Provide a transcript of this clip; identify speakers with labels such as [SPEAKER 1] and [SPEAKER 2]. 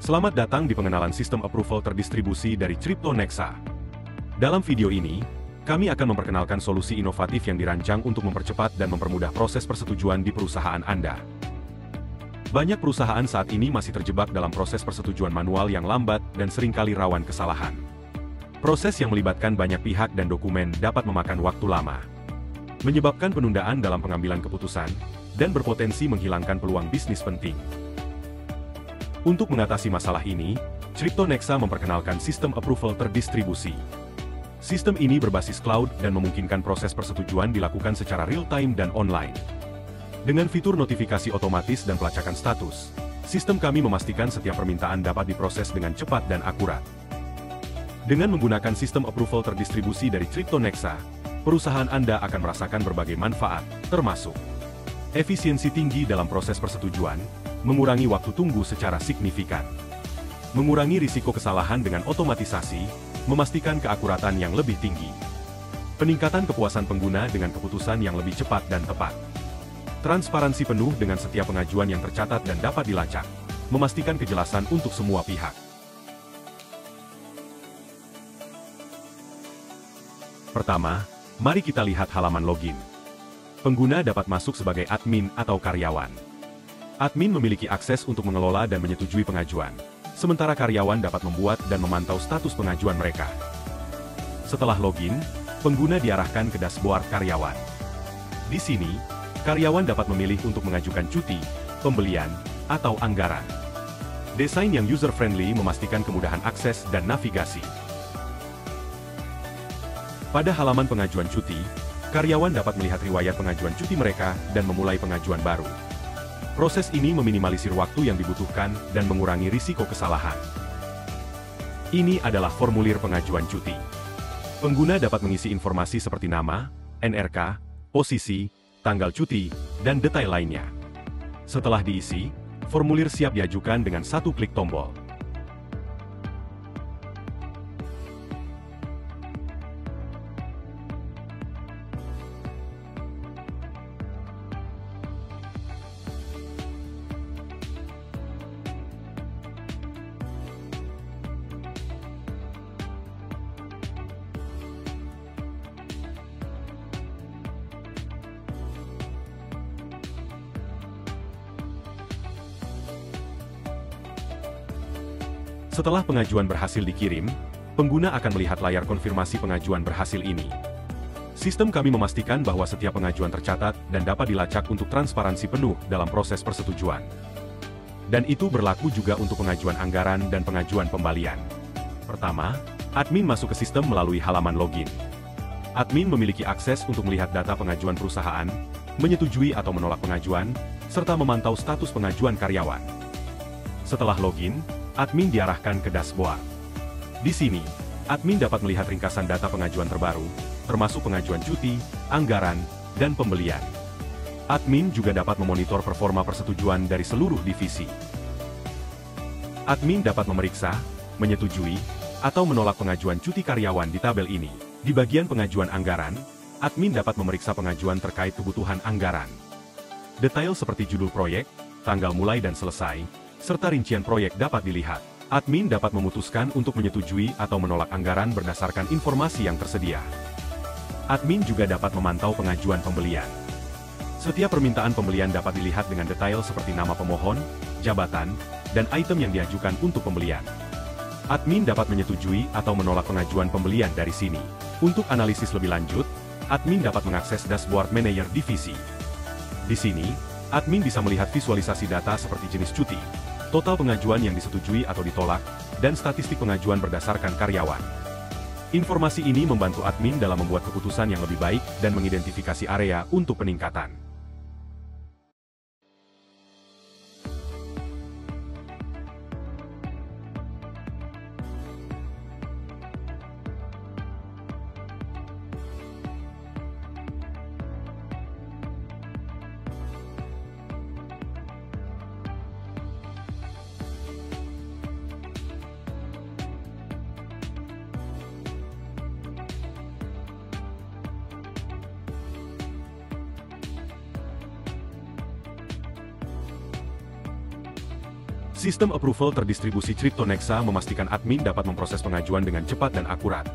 [SPEAKER 1] Selamat datang di pengenalan sistem approval terdistribusi dari CryptoNexa. Dalam video ini, kami akan memperkenalkan solusi inovatif yang dirancang untuk mempercepat dan mempermudah proses persetujuan di perusahaan Anda. Banyak perusahaan saat ini masih terjebak dalam proses persetujuan manual yang lambat dan seringkali rawan kesalahan. Proses yang melibatkan banyak pihak dan dokumen dapat memakan waktu lama, menyebabkan penundaan dalam pengambilan keputusan, dan berpotensi menghilangkan peluang bisnis penting. Untuk mengatasi masalah ini, CryptoNexa memperkenalkan sistem approval terdistribusi. Sistem ini berbasis cloud dan memungkinkan proses persetujuan dilakukan secara real-time dan online. Dengan fitur notifikasi otomatis dan pelacakan status, sistem kami memastikan setiap permintaan dapat diproses dengan cepat dan akurat. Dengan menggunakan sistem approval terdistribusi dari CryptoNexa, perusahaan Anda akan merasakan berbagai manfaat, termasuk efisiensi tinggi dalam proses persetujuan, mengurangi waktu tunggu secara signifikan, mengurangi risiko kesalahan dengan otomatisasi, memastikan keakuratan yang lebih tinggi, peningkatan kepuasan pengguna dengan keputusan yang lebih cepat dan tepat, transparansi penuh dengan setiap pengajuan yang tercatat dan dapat dilacak, memastikan kejelasan untuk semua pihak. Pertama, mari kita lihat halaman login. Pengguna dapat masuk sebagai admin atau karyawan. Admin memiliki akses untuk mengelola dan menyetujui pengajuan, sementara karyawan dapat membuat dan memantau status pengajuan mereka. Setelah login, pengguna diarahkan ke dashboard karyawan. Di sini, karyawan dapat memilih untuk mengajukan cuti, pembelian, atau anggaran. Desain yang user-friendly memastikan kemudahan akses dan navigasi. Pada halaman pengajuan cuti, karyawan dapat melihat riwayat pengajuan cuti mereka dan memulai pengajuan baru. Proses ini meminimalisir waktu yang dibutuhkan dan mengurangi risiko kesalahan. Ini adalah formulir pengajuan cuti. Pengguna dapat mengisi informasi seperti nama, NRK, posisi, tanggal cuti, dan detail lainnya. Setelah diisi, formulir siap diajukan dengan satu klik tombol. Setelah pengajuan berhasil dikirim, pengguna akan melihat layar konfirmasi pengajuan berhasil ini. Sistem kami memastikan bahwa setiap pengajuan tercatat dan dapat dilacak untuk transparansi penuh dalam proses persetujuan. Dan itu berlaku juga untuk pengajuan anggaran dan pengajuan pembalian. Pertama, admin masuk ke sistem melalui halaman login. Admin memiliki akses untuk melihat data pengajuan perusahaan, menyetujui atau menolak pengajuan, serta memantau status pengajuan karyawan. Setelah login, admin diarahkan ke dashboard. Di sini, admin dapat melihat ringkasan data pengajuan terbaru, termasuk pengajuan cuti, anggaran, dan pembelian. Admin juga dapat memonitor performa persetujuan dari seluruh divisi. Admin dapat memeriksa, menyetujui, atau menolak pengajuan cuti karyawan di tabel ini. Di bagian pengajuan anggaran, admin dapat memeriksa pengajuan terkait kebutuhan anggaran. Detail seperti judul proyek, tanggal mulai dan selesai, serta rincian proyek dapat dilihat. Admin dapat memutuskan untuk menyetujui atau menolak anggaran berdasarkan informasi yang tersedia. Admin juga dapat memantau pengajuan pembelian. Setiap permintaan pembelian dapat dilihat dengan detail seperti nama pemohon, jabatan, dan item yang diajukan untuk pembelian. Admin dapat menyetujui atau menolak pengajuan pembelian dari sini. Untuk analisis lebih lanjut, admin dapat mengakses dashboard manajer divisi. Di sini, admin bisa melihat visualisasi data seperti jenis cuti, total pengajuan yang disetujui atau ditolak, dan statistik pengajuan berdasarkan karyawan. Informasi ini membantu admin dalam membuat keputusan yang lebih baik dan mengidentifikasi area untuk peningkatan. Sistem approval terdistribusi CryptoNexa memastikan admin dapat memproses pengajuan dengan cepat dan akurat.